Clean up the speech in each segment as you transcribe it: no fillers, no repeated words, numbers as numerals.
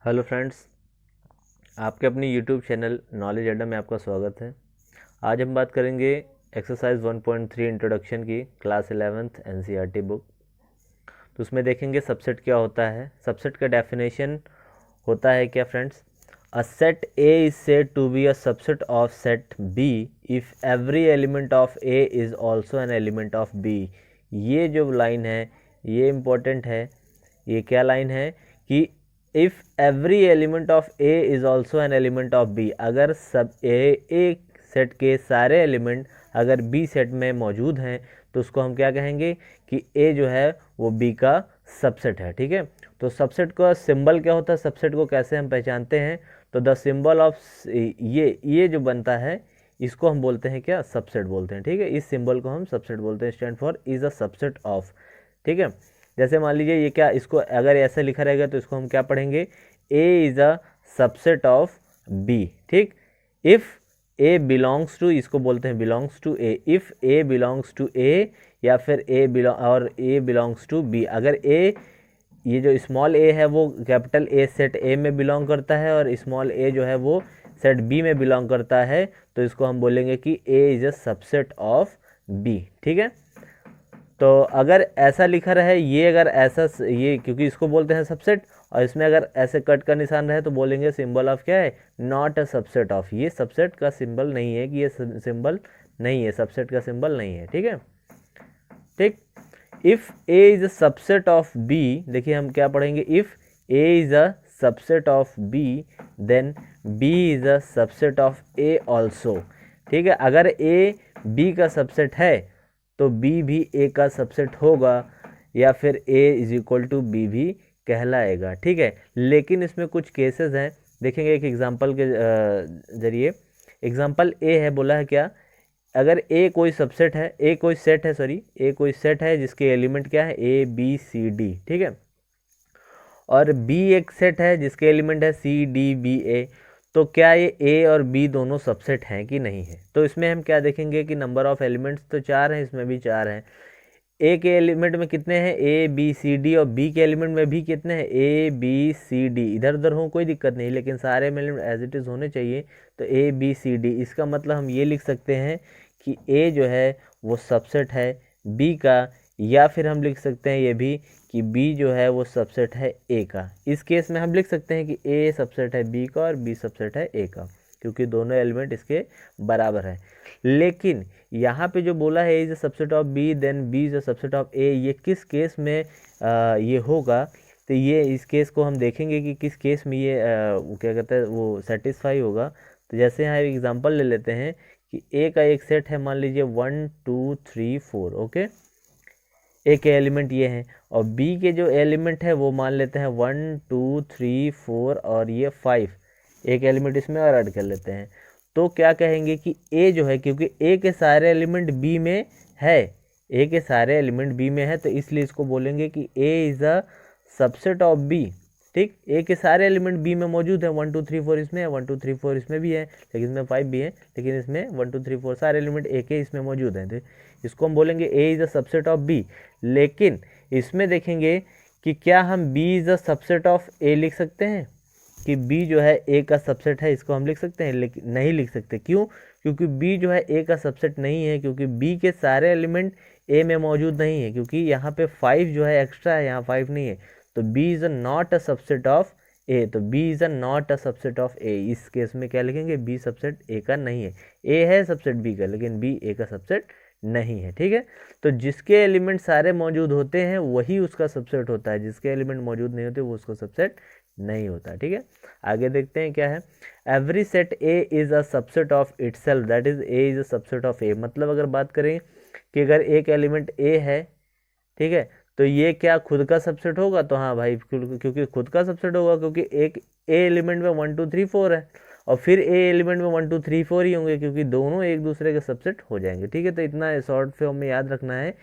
Hello friends, आपके अपनी YouTube channel knowledge अड्डा में आपका स्वागत है। आज हम बात करेंगे एक्सरसाइज 1.3 इंट्रोडक्शन की क्लास 11th एनसीईआरटी बुक। तो उसमें देखेंगे सबसेट क्या होता है। सबसेट का डेफिनेशन होता है क्या friends, a set A is said to be a subset of set B if every element of A is also an element of B. ये जो लाइन है ये इम्पोर्टेंट है। ये क्या लाइन है कि if every element of A is also an element of B, अगर सब ए सेट के सारे एलिमेंट अगर बी सेट में मौजूद हैं तो उसको हम क्या कहेंगे कि ए जो है वो बी का सबसेट है। ठीक है, तो सबसेट का सिंबल क्या होता है, सबसेट को कैसे हम पहचानते हैं, तो द सिंबल ऑफ ये जो बनता है इसको हम बोलते हैं क्या, सबसेट बोलते हैं। ठीक है, इस सिंबल को हम सबसेट बोलते हैं, stand for is a subset of. ठीक है, जैसे मान लीजिए ये क्या, इसको अगर ऐसा लिखा रहेगा तो इसको हम क्या पढ़ेंगे, A is a subset of B. ठीक, इफ़ ए बिलोंग्स टू, इसको बोलते हैं belongs to A, if A belongs to A या फिर ए बिलोंग्स टू बी। अगर ए, ये जो स्मॉल ए है वो कैपिटल ए सेट ए में बिलोंग करता है और स्मॉल ए जो है वो सेट बी में बिलोंग करता है, तो इसको हम बोलेंगे कि A is a subset of B. ठीक है, तो अगर ऐसा लिखा रहे ये, अगर ऐसा ये, क्योंकि इसको बोलते हैं सबसेट, और इसमें अगर ऐसे कट का निशान रहे तो बोलेंगे सिंबल ऑफ क्या है, नॉट अ सबसेट ऑफ। ये सबसेट का सिंबल नहीं है, कि ये सिंबल नहीं है, सबसेट का सिंबल नहीं है। ठीक है, ठीक। If A is a subset of B, देखिए हम क्या पढ़ेंगे, if A is a subset of B then B is a subset of A also. ठीक है, अगर ए बी का सबसेट है तो बी भी ए का सबसेट होगा, या फिर ए इज इक्वल टू बी भी कहलाएगा। ठीक है, लेकिन इसमें कुछ केसेस हैं, देखेंगे एक एग्जांपल के जरिए। एग्जांपल ए है, बोला है क्या, अगर ए कोई सबसेट है, ए कोई सेट है, सॉरी, ए कोई सेट है जिसके एलिमेंट क्या है, ए बी सी डी। ठीक है, और बी एक सेट है जिसके एलिमेंट है सी डी बी ए, तो क्या ये ए और बी दोनों सबसेट हैं कि नहीं है। तो इसमें हम क्या देखेंगे कि नंबर ऑफ एलिमेंट्स तो 4 हैं, इसमें भी 4 हैं। ए के एलिमेंट में कितने हैं, ए बी सी डी, और बी के एलिमेंट में भी कितने हैं, ए बी सी डी। इधर उधर हो कोई दिक्कत नहीं, लेकिन सारे एलिमेंट एज इट इज़ होने चाहिए। तो ए बी सी डी, इसका मतलब हम ये लिख सकते हैं कि ए जो है वो सबसेट है बी का, या फिर हम लिख सकते हैं ये भी कि बी जो है वो सबसेट है ए का। इस केस में हम लिख सकते हैं कि ए सबसेट है बी का और बी सबसेट है ए का, क्योंकि दोनों एलिमेंट इसके बराबर है। लेकिन यहाँ पे जो बोला है is a subset of B then B is a subset of A, ये किस केस में ये होगा, तो ये इस केस को हम देखेंगे कि किस केस में ये क्या कहते हैं वो सेटिस्फाई होगा। तो जैसे यहाँ एक एग्जांपल ले लेते हैं कि ए का एक सेट है, मान लीजिए 1 2 3 4। ओके, ए के एलिमेंट ये हैं, और बी के जो एलिमेंट है वो मान लेते हैं 1 2 3 4 और ये 5, एक एलिमेंट इसमें और ऐड कर लेते हैं। तो क्या कहेंगे कि ए जो है, क्योंकि ए के सारे एलिमेंट बी में है, ए के सारे एलिमेंट बी में है, तो इसलिए इसको बोलेंगे कि A is a subset of B. ठीक, ए के सारे एलिमेंट बी में मौजूद है, 1 2 3 4 इसमें है, 1 2 3 4 इसमें भी है, लेकिन इसमें 5 भी है, लेकिन इसमें 1 2 3 4 सारे एलिमेंट ए के इसमें मौजूद हैं, तो इसको हम बोलेंगे A is a subset of B. लेकिन इसमें देखेंगे कि क्या हम B is a subset of A लिख सकते हैं, कि बी जो है ए का सबसेट है, इसको हम लिख सकते हैं, लेकिन नहीं लिख सकते। क्यों, क्योंकि बी जो है ए का सबसेट नहीं है, क्योंकि बी के सारे एलिमेंट ए में मौजूद नहीं है, क्योंकि यहाँ पे 5 जो है एक्स्ट्रा है, यहाँ 5 नहीं है। तो B is not a subset of A, तो B is not a subset of A. इस केस में क्या लिखेंगे, बी सबसेट ए का नहीं है, ए है सबसेट बी का, लेकिन बी ए का सबसेट नहीं है। ठीक है, तो जिसके एलिमेंट सारे मौजूद होते हैं वही उसका सबसेट होता है, जिसके एलिमेंट मौजूद नहीं होते वो उसका सबसेट नहीं होता। ठीक है, आगे देखते हैं क्या है, every set A is a subset of itself, that is A is a subset of A. मतलब अगर बात करें कि अगर एक एलिमेंट ए है, ठीक है, तो ये क्या खुद का सबसेट होगा, तो हाँ भाई, क्योंकि खुद का सबसेट होगा, क्योंकि एक ए एलिमेंट में 1 2 3 4 है, और फिर ए एलिमेंट में 1 2 3 4 ही होंगे, क्योंकि दोनों एक दूसरे के सबसेट हो जाएंगे। ठीक है, तो इतना शॉर्ट फॉर्म में याद रखना है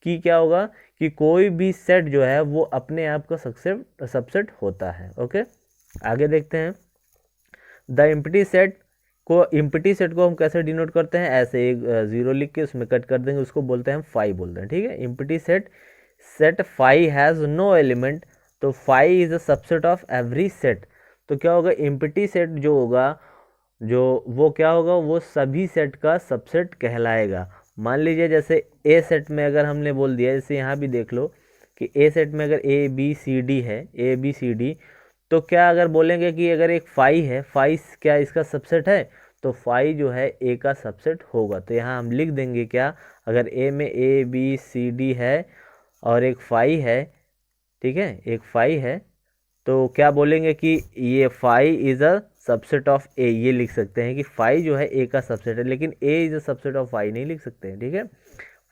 कि क्या होगा कि कोई भी सेट जो है वो अपने आप का सबसेट होता है। ओके, आगे देखते हैं, द इम्प्टी सेट को हम कैसे डिनोट करते हैं, ऐसे एक जीरो लिख के उसमें कट कर देंगे, उसको बोलते हैं हम फाई बोलते हैं। ठीक है, empty set phi has no element, तो phi is a subset of every set. तो क्या होगा, एम्प्टी सेट जो होगा वो क्या होगा, वो सभी सेट का सबसेट कहलाएगा। मान लीजिए जैसे ए सेट में अगर हमने बोल दिया, जैसे यहाँ भी देख लो कि ए सेट में अगर ए बी सी डी है, ए बी सी डी, तो क्या अगर बोलेंगे कि अगर एक फाई है, फाई क्या इसका सबसेट है, तो फाई जो है ए का सबसेट होगा। तो यहाँ हम लिख देंगे क्या, अगर ए में ए बी सी डी है और एक फाई है, ठीक है, एक फाई है, तो क्या बोलेंगे कि ये phi is a subset of A, ये लिख सकते हैं कि फाई जो है ए का सबसेट है, लेकिन A is a subset of phi नहीं लिख सकते हैं, ठीक है।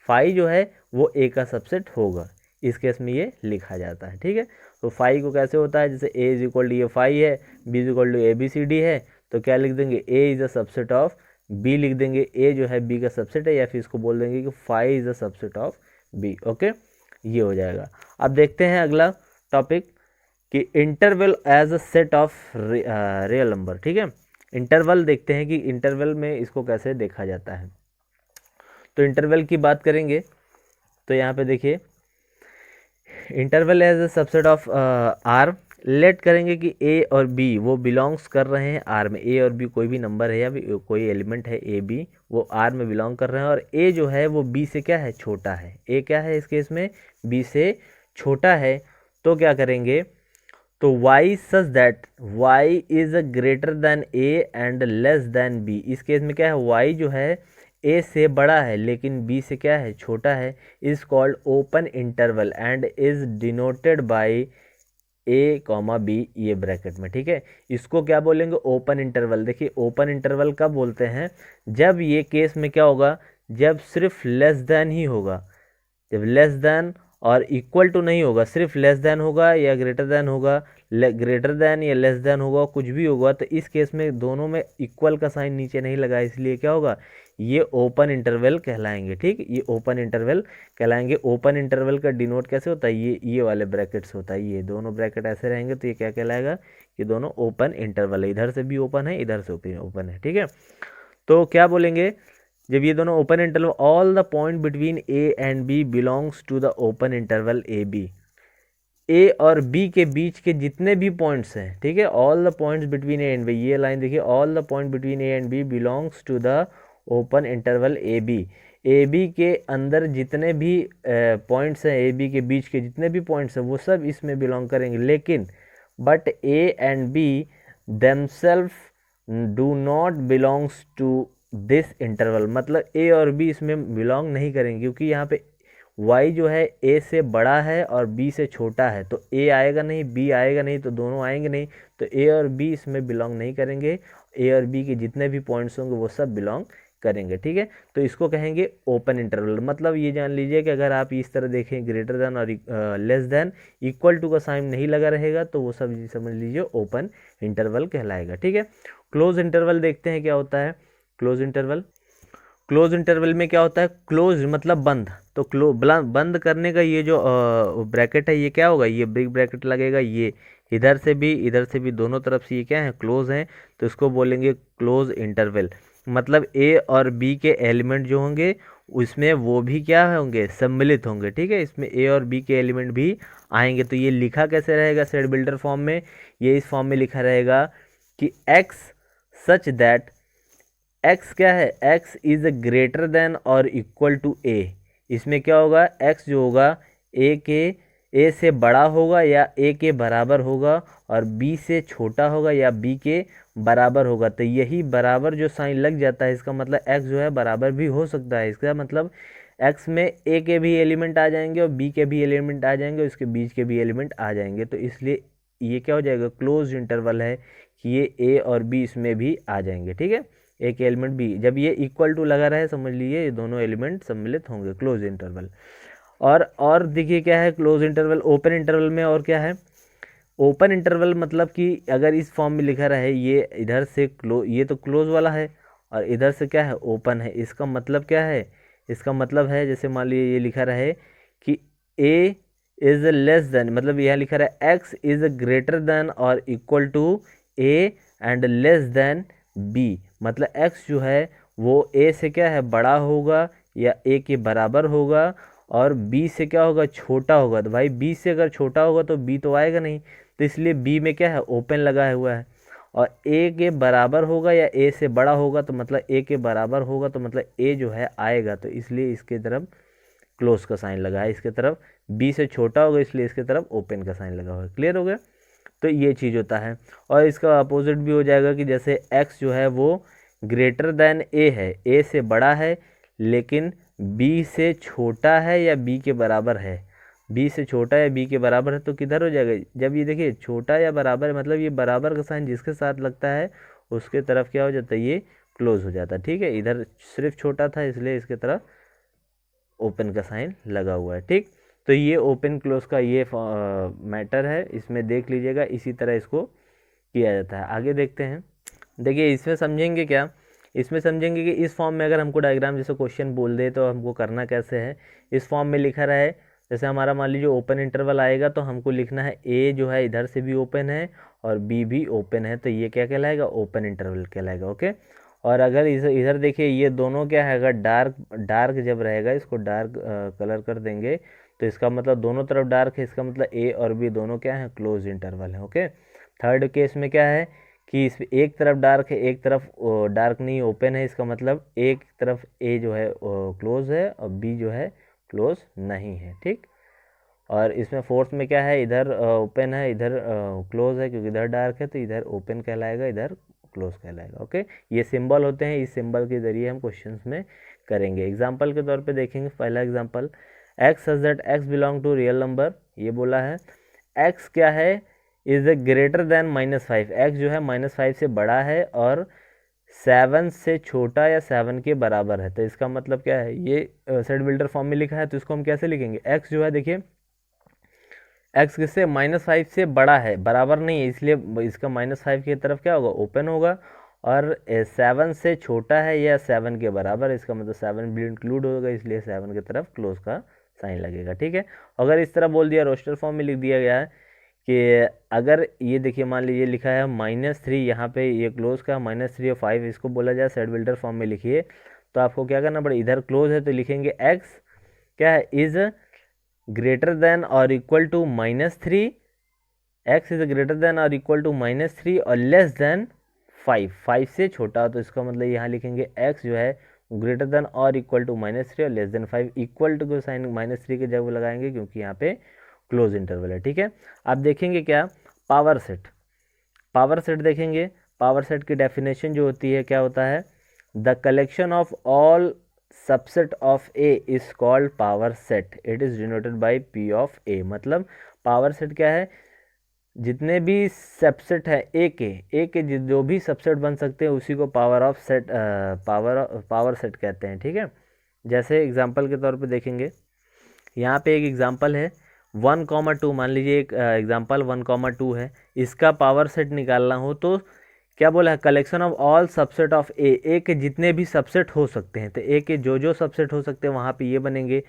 फाई जो है वो ए का सबसेट होगा, इस केस में ये लिखा जाता है, ठीक है। तो फाई को कैसे होता है, जैसे ए इज इक्वल टू ये फाई है, B is equal to A B C D है, तो क्या लिख देंगे, A is a subset of B लिख देंगे, ए जो है बी का सबसेट है, या फिर इसको बोल देंगे कि phi is a subset of B. Okay, ये हो जाएगा। अब देखते हैं अगला टॉपिक कि interval as a set of real number, ठीक है। इंटरवल देखते हैं कि इंटरवल में इसको कैसे देखा जाता है। तो इंटरवल की बात करेंगे तो यहाँ पे देखिए, interval as a subset of R, let करेंगे कि ए और बी वो बिलोंग्स कर रहे हैं आर में, ए और बी कोई भी नंबर है या भी कोई एलिमेंट है ए बी, वो आर में बिलोंग कर रहे हैं, और ए जो है वो बी से क्या है, छोटा है। ए क्या है इस केस में, बी से छोटा है। तो क्या करेंगे, तो y such that y is greater then a and less than b, इस केस में क्या है, y जो है a से बड़ा है लेकिन b से क्या है, छोटा है, is called open interval and is denoted bye a comma b, ये ब्रैकेट में, ठीक है। इसको क्या बोलेंगे, ओपन इंटरवल। देखिए ओपन इंटरवल कब बोलते हैं, जब ये केस में क्या होगा, जब सिर्फ लेस देन ही होगा, जब लेस देन और इक्वल टू नहीं होगा, सिर्फ लेस देन होगा या ग्रेटर देन होगा, ग्रेटर देन या लेस देन होगा, कुछ भी होगा, तो इस केस में दोनों में इक्वल का साइन नीचे नहीं लगा, इसलिए क्या होगा, ये ओपन इंटरवल कहलाएंगे, ठीक। ये ओपन इंटरवल कहलाएंगे। ओपन इंटरवल का डिनोट कैसे होता है, ये वाले ब्रैकेट्स होता है, ये दोनों ब्रैकेट ऐसे रहेंगे तो ये क्या कहलाएगा, ये दोनों ओपन इंटरवल है, इधर से भी ओपन है, इधर से ओपन है, ठीक है। तो क्या बोलेंगे, जब ये दोनों open interval, all the point between A and B belongs to the open interval A B, A और बी के बीच के जितने भी पॉइंट्स हैं, ठीक है, all the points between A and B, ये लाइन देखिए, all the point between A and B belongs to the open interval A B के अंदर जितने भी पॉइंट्स हैं, ए बी के बीच के जितने भी पॉइंट्स हैं वो सब इसमें बिलोंग करेंगे, लेकिन but A and B themselves do not belongs to this interval, मतलब ए और बी इसमें बिलोंग नहीं करेंगे, क्योंकि यहाँ पे y जो है a से बड़ा है और b से छोटा है, तो a आएगा नहीं, b आएगा नहीं, तो दोनों आएंगे नहीं, तो a और b इसमें बिलोंग नहीं करेंगे, a और b के जितने भी पॉइंट्स होंगे वो सब बिलोंग करेंगे, ठीक है। तो इसको कहेंगे ओपन इंटरवल। मतलब ये जान लीजिए कि अगर आप इस तरह देखें, ग्रेटर देन और लेस देन, इक्वल टू का साइन नहीं लगा रहेगा, तो वो सब समझ लीजिए ओपन इंटरवल कहलाएगा, ठीक है। क्लोज इंटरवल देखते हैं क्या होता है। क्लोज इंटरवल में क्या होता है, क्लोज मतलब बंद, तो बंद करने का ये जो ब्रैकेट है ये क्या होगा, ये बिग ब्रैकेट लगेगा, ये इधर से भी दोनों तरफ से ये क्या है, क्लोज हैं, तो इसको बोलेंगे क्लोज इंटरवल। मतलब ए और बी के एलिमेंट जो होंगे उसमें वो भी क्या होंगे, सम्मिलित होंगे, ठीक है, इसमें ए और बी के एलिमेंट भी आएंगे। तो ये लिखा कैसे रहेगा सेट बिल्डर फॉर्म में, ये इस फॉर्म में लिखा रहेगा कि एक्स सच दैट, एक्स क्या है, एक्स इज ग्रेटर देन और इक्वल टू ए, इसमें क्या होगा, एक्स जो होगा ए से बड़ा होगा या ए के बराबर होगा, और बी से छोटा होगा या बी के बराबर होगा। तो यही बराबर जो साइन लग जाता है, इसका मतलब एक्स जो है बराबर भी हो सकता है, इसका मतलब एक्स में ए के भी एलिमेंट आ जाएंगे और बी के भी एलिमेंट आ जाएंगे और इसके बीच के भी एलिमेंट आ जाएंगे। तो इसलिए ये क्या हो जाएगा, क्लोज इंटरवल है कि ये ए और बी इसमें भी आ जाएंगे, ठीक है, एक एलिमेंट बी, जब ये इक्वल टू लगा रहे समझ लीजिए ये दोनों एलिमेंट सम्मिलित होंगे, क्लोज इंटरवल। और देखिए क्या है क्लोज इंटरवल। ओपन इंटरवल में और क्या है, ओपन इंटरवल मतलब कि अगर इस फॉर्म में लिखा रहे ये इधर से ये तो क्लोज वाला है और इधर से क्या है, ओपन है, इसका मतलब क्या है, इसका मतलब है जैसे मान लीजिए ये लिखा रहे कि a इज लेस देन, मतलब यहाँ लिखा रहा है x इज ग्रेटर देन और equal to a and less than b, मतलब x जो है वो a से क्या है, बड़ा होगा या a के बराबर होगा और b से क्या होगा, छोटा होगा। तो भाई b से अगर छोटा होगा तो b तो आएगा नहीं, तो इसलिए बी में क्या है, ओपन लगा हुआ है। और ए के बराबर होगा या ए से बड़ा होगा, तो मतलब ए के बराबर होगा तो मतलब ए जो है आएगा, तो इसलिए इसके तरफ क्लोज का साइन लगा है। इसके तरफ बी से छोटा होगा इसलिए इसके तरफ ओपन का साइन लगा हुआ है। क्लियर हो गया? तो ये चीज़ होता है। और इसका अपोजिट भी हो जाएगा कि जैसे x जो है वो ग्रेटर देन a है, a से बड़ा है लेकिन b से छोटा है या b के बराबर है, b से छोटा या b के बराबर है, तो किधर हो जाएगा? जब ये देखिए छोटा या बराबर है, मतलब ये बराबर का साइन जिसके साथ लगता है उसके तरफ क्या हो जाता है, ये क्लोज हो जाता है। ठीक है, इधर सिर्फ छोटा था इसलिए इसके तरफ ओपन का साइन लगा हुआ है। ठीक, तो ये ओपन क्लोज का ये मैटर है, इसमें देख लीजिएगा, इसी तरह इसको किया जाता है। आगे देखते हैं। देखिए इसमें समझेंगे क्या, इसमें समझेंगे कि इस फॉर्म में अगर हमको डायग्राम जैसे क्वेश्चन बोल दे तो हमको करना कैसे है। इस फॉर्म में लिखा रहा है, जैसे हमारा मान लीजिए ओपन इंटरवल आएगा तो हमको लिखना है ए जो है इधर से भी ओपन है और बी भी ओपन है, तो ये क्या कहलाएगा, ओपन इंटरवल कहलाएगा। ओके, और अगर इधर देखिए ये दोनों क्या है, अगर डार्क जब रहेगा, इसको डार्क कलर कर देंगे तो इसका मतलब दोनों तरफ डार्क है, इसका मतलब ए और बी दोनों क्या है, क्लोज इंटरवल है। ओके, थर्ड केस में क्या है कि इस एक तरफ डार्क है एक तरफ डार्क नहीं ओपन है, इसका मतलब एक तरफ ए जो है क्लोज है और बी जो है क्लोज नहीं है। ठीक, और इसमें फोर्थ में क्या है, इधर ओपन है इधर क्लोज है, क्योंकि इधर डार्क है तो इधर ओपन कहलाएगा इधर क्लोज कहलाएगा। ओके, ये सिंबल होते हैं, इस सिंबल के जरिए हम क्वेश्चंस में करेंगे। एग्जांपल के तौर पे देखेंगे। पहला example, x such that x belong to real number, ये बोला है। x क्या है, is the greater than -5, x जो है -5 से बड़ा है और 7 से छोटा या 7 के बराबर है, तो इसका मतलब क्या है, ये सेट बिल्डर फॉर्म में लिखा है तो इसको हम कैसे लिखेंगे, x जो है देखिए x किससे, -5 से बड़ा है, बराबर नहीं है, इसलिए इसका -5 की तरफ क्या होगा, ओपन होगा। और 7 से छोटा है या 7 के बराबर, इसका मतलब 7 भी इंक्लूड होगा, इसलिए 7 की तरफ क्लोज का साइन लगेगा। ठीक है, अगर इस तरह बोल दिया, रोस्टर फॉर्म में लिख दिया गया है कि अगर ये देखिए मान लीजिए लिखा है -3, यहाँ पे ये क्लोज का -3 और 5 इसको बोला जाए, सेट बिल्डर फॉर्म में लिखिए तो आपको क्या करना पड़ेगा, इधर क्लोज है तो लिखेंगे x क्या है, इज ग्रेटर देन और equal to -3, x is greater than और इक्वल टू -3 और लेस देन 5 से छोटा, तो इसका मतलब यहाँ लिखेंगे x जो है ग्रेटर देन और इक्वल टू -3 और लेस देन 5, इक्वल टू को साइन -3 के जगह लगाएंगे क्योंकि यहाँ पे क्लोज इंटरवल है। ठीक है, आप देखेंगे क्या, पावर सेट, पावर सेट देखेंगे। पावर सेट की डेफिनेशन जो होती है क्या होता है, the collection of all subset of A is called power set, it is denoted by P of A. मतलब पावर सेट क्या है, जितने भी सबसेट है ए के जो भी सबसेट बन सकते हैं उसी को power of set power set कहते हैं। ठीक है, जैसे एग्जांपल के तौर पे देखेंगे, यहाँ पे एक एग्जांपल है 1,2, मान लीजिए एक एग्जांपल 1,2 है, इसका पावर सेट निकालना हो तो क्या बोला है, collection of all subset of A के जितने भी सबसेट हो सकते हैं, तो ए के जो सबसेट हो सकते हैं वहाँ पे ये बनेंगे।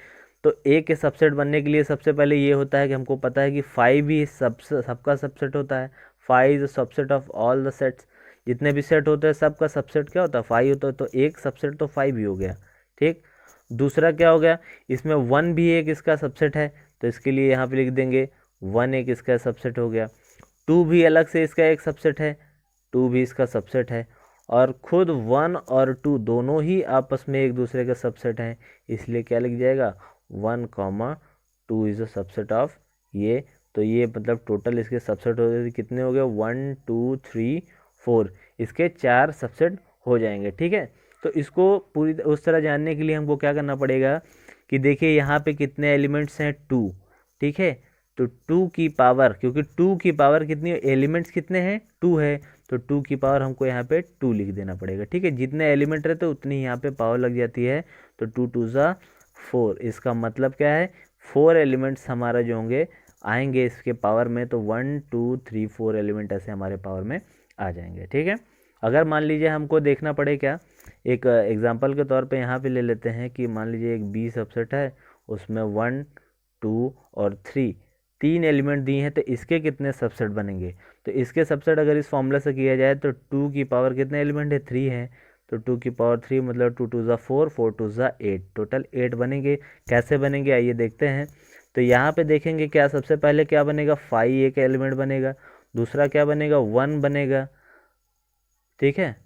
तो ए के सबसेट बनने के लिए सबसे पहले ये होता है कि हमको पता है कि 5 भी सबका सबसेट होता है, 5 is subset of all the sets, जितने भी सेट होते हैं सबका सबसेट क्या होता है, 5 होता है, तो एक सबसेट तो 5 ही हो गया। ठीक, दूसरा क्या हो गया, इसमें 1 भी एक इसका सबसेट है, तो इसके लिए यहाँ पे लिख देंगे 1 एक इसका सबसेट हो गया। 2 भी अलग से इसका एक सबसेट है, 2 भी इसका सबसेट है, और खुद 1 और 2 दोनों ही आपस में एक दूसरे का सबसेट हैं, इसलिए क्या लिख जाएगा 1,2 इज अ सबसेट ऑफ ये। तो ये मतलब टोटल इसके सबसेट हो गए कितने हो गए, 1 2 3 4, इसके 4 सबसेट हो जाएंगे। ठीक है, तो इसको पूरी उस तरह जानने के लिए हमको क्या करना पड़ेगा कि देखिए यहाँ पे कितने एलिमेंट्स हैं, 2। ठीक है, तो 2 की पावर, क्योंकि 2 की पावर कितनी, एलिमेंट्स कितने हैं, 2 है, तो 2 की पावर हमको यहाँ पे 2 लिख देना पड़ेगा। ठीक है, जितने एलिमेंट रहते उतनी यहाँ पे पावर लग जाती है, तो 2 2 ज़ा 4, इसका मतलब क्या है 4 एलिमेंट्स हमारा जो होंगे आएंगे इसके पावर में, तो 1 2 3 4 एलिमेंट ऐसे हमारे पावर में आ जाएंगे। ठीक है, अगर मान लीजिए हमको देखना पड़े क्या, एक एग्जांपल के तौर पे यहाँ पे ले लेते हैं कि मान लीजिए एक बी सबसेट है, उसमें 1 2 और 3 एलिमेंट दिए हैं, तो इसके कितने सबसेट बनेंगे, तो इसके सबसेट अगर इस फॉर्मूला से किया जाए तो 2 की पावर कितने एलिमेंट है, 3 है, तो 2 की पावर 3 मतलब 2 2 ज़ा 4 4 2 ज़ा 8, टोटल 8 बनेंगे। कैसे बनेंगे आइए देखते हैं। तो यहाँ पे देखेंगे क्या सबसे पहले क्या बनेगा, 5 एक एलिमेंट बनेगा, दूसरा क्या बनेगा 1 बनेगा, ठीक है।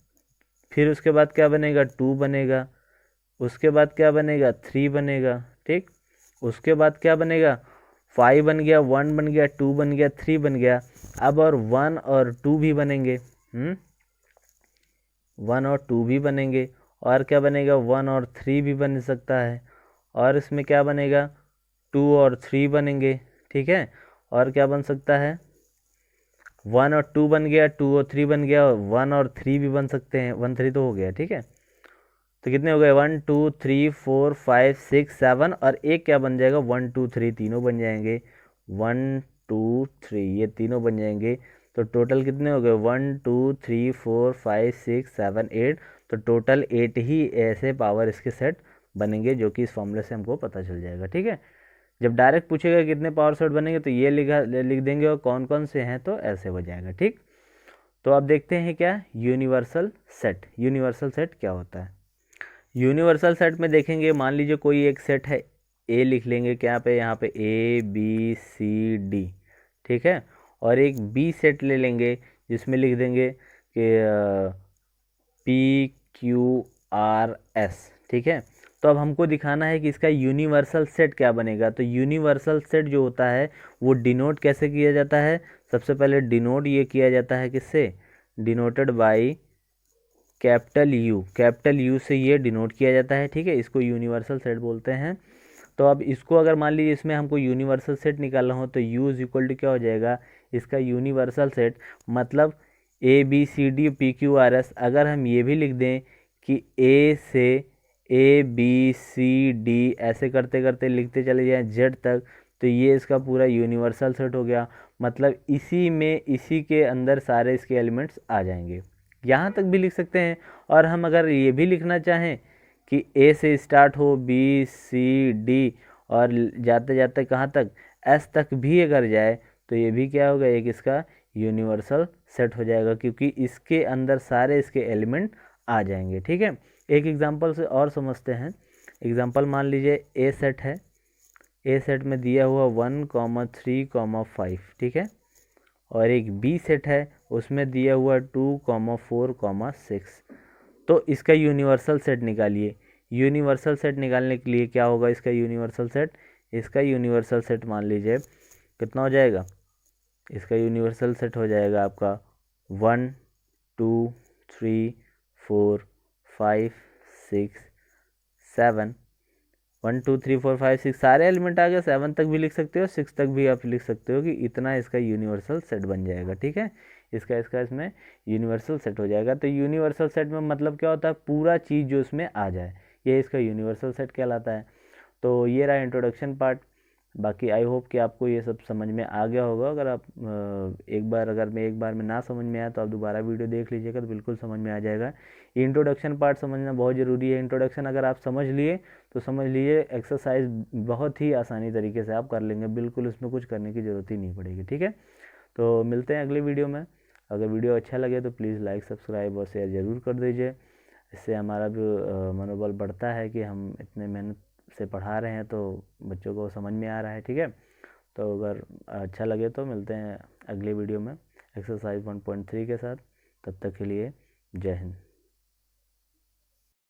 फिर उसके बाद क्या बनेगा 2 बनेगा, उसके बाद क्या बनेगा 3 बनेगा, ठीक। उसके बाद क्या बनेगा 5 बन गया, 1 बन गया, 2 बन गया, 3 बन गया। अब और 1 और 2 भी बनेंगे, 1 और 2 भी बनेंगे। और क्या बनेगा 1 और 3 भी बन सकता है। और इसमें क्या बनेगा 2 और 3 बनेंगे, ठीक है। और क्या बन सकता है 1 और 2 बन गया, 2 और 3 बन गया, 1 और 3 भी बन सकते हैं, 1 3 तो हो गया, ठीक है। तो कितने हो गए 1 2 3 4 5 6 7 और एक क्या बन जाएगा 1 2 3, तीनों बन जाएंगे, 1 2 3 ये तीनों बन जाएंगे। तो टोटल कितने हो गए 1 2 3 4 5 6 7 8। तो टोटल 8 ही ऐसे पावर इसके सेट बनेंगे, जो कि इस फॉर्मूले से हमको पता चल जाएगा, ठीक है। जब डायरेक्ट पूछेगा कितने पावर सेट बनेंगे तो ये लिख देंगे, और कौन कौन से हैं तो ऐसे हो जाएगा, ठीक। तो अब देखते हैं क्या यूनिवर्सल सेट। यूनिवर्सल सेट क्या होता है। यूनिवर्सल सेट में देखेंगे, मान लीजिए कोई एक सेट है, ए लिख लेंगे क्या पे, यहाँ पे ए बी सी डी, ठीक है। और एक बी सेट ले लेंगे जिसमें लिख देंगे कि पी क्यू आर एस, ठीक है। तो अब हमको दिखाना है कि इसका यूनिवर्सल सेट क्या बनेगा। तो यूनिवर्सल सेट जो होता है वो डिनोट कैसे किया जाता है। सबसे पहले डिनोट ये किया जाता है किससे, डिनोटेड बाय कैपिटल यू से ये डिनोट किया जाता है, ठीक है। इसको यूनिवर्सल सेट बोलते हैं। तो अब इसको अगर मान लीजिए इसमें हमको यूनिवर्सल सेट निकालना हो तो यू इज इक्वल टू क्या हो जाएगा इसका यूनिवर्सल सेट, मतलब A B C D P Q R S. अगर हम ये भी लिख दें कि ए से ए बी सी डी ऐसे करते करते लिखते चले जाएं जेड तक, तो ये इसका पूरा यूनिवर्सल सेट हो गया। मतलब इसी के अंदर सारे इसके एलिमेंट्स आ जाएंगे। यहाँ तक भी लिख सकते हैं। और हम अगर ये भी लिखना चाहें कि ए से स्टार्ट हो बी सी डी और जाते जाते कहाँ तक एस तक भी अगर जाए, तो ये भी क्या होगा एक इसका यूनिवर्सल सेट हो जाएगा, क्योंकि इसके अंदर सारे इसके एलिमेंट आ जाएंगे, ठीक है। एक एग्जांपल से और समझते हैं। एग्जांपल मान लीजिए ए सेट है, ए सेट में दिया हुआ 1 3 5, ठीक है। और एक बी सेट है उसमें दिया हुआ 2 4 6। तो इसका यूनिवर्सल सेट निकालिए। यूनिवर्सल सेट निकालने के लिए क्या होगा इसका यूनिवर्सल सेट, इसका यूनिवर्सल सेट मान लीजिए कितना हो जाएगा, इसका यूनिवर्सल सेट हो जाएगा आपका 1 2 3 4 5 6 7, 1 2 3 4 5 6 सारे एलिमेंट आ गए, 7 तक भी लिख सकते हो, 6 तक भी आप लिख सकते हो कि इतना इसका यूनिवर्सल सेट बन जाएगा, ठीक है। इसका इसमें यूनिवर्सल सेट हो जाएगा। तो यूनिवर्सल सेट में मतलब क्या होता है, पूरा चीज़ जो उसमें आ जाए, ये इसका यूनिवर्सल सेट कहलाता है। तो ये रहा इंट्रोडक्शन पार्ट। बाकी आई होप कि आपको ये सब समझ में आ गया होगा। अगर आप एक बार में ना समझ में आया तो आप दोबारा वीडियो देख लीजिएगा, तो बिल्कुल समझ में आ जाएगा। इंट्रोडक्शन पार्ट समझना बहुत ज़रूरी है। इंट्रोडक्शन अगर आप समझ लिए तो समझ लीजिए एक्सरसाइज बहुत ही आसानी तरीके से आप कर लेंगे, बिल्कुल उसमें कुछ करने की ज़रूरत ही नहीं पड़ेगी, ठीक है। तो मिलते हैं अगले वीडियो में। अगर वीडियो अच्छा लगे तो प्लीज़ लाइक सब्सक्राइब और शेयर ज़रूर कर दीजिए। इससे हमारा भी मनोबल बढ़ता है कि हम इतने मेहनत से पढ़ा रहे हैं तो बच्चों को समझ में आ रहा है, ठीक है। तो अगर अच्छा लगे तो मिलते हैं अगले वीडियो में एक्सरसाइज 1.3 के साथ। तब तक के लिए जय हिंद।